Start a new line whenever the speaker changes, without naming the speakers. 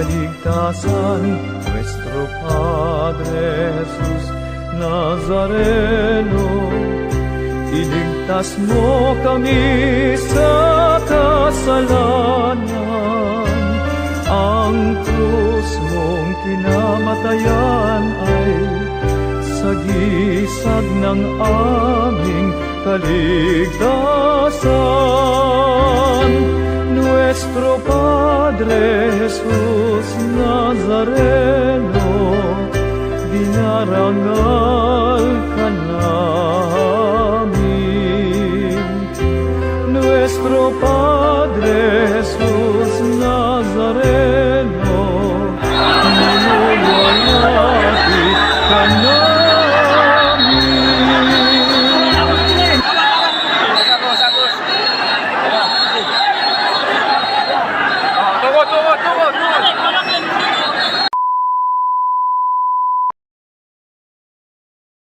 kaligtasan, Nuestro Padre Jesus Nazareno. Iligtas mo kami sa kasalanan. Ang krus mong kinamatayan ay sagisag ng aming kaligtasan. Nuestro Padre Jesus Nazareno, dinarangal ka namin. Nuestro Padre Jesus Nazareno, minulwalhati ka namin.
Tunggu.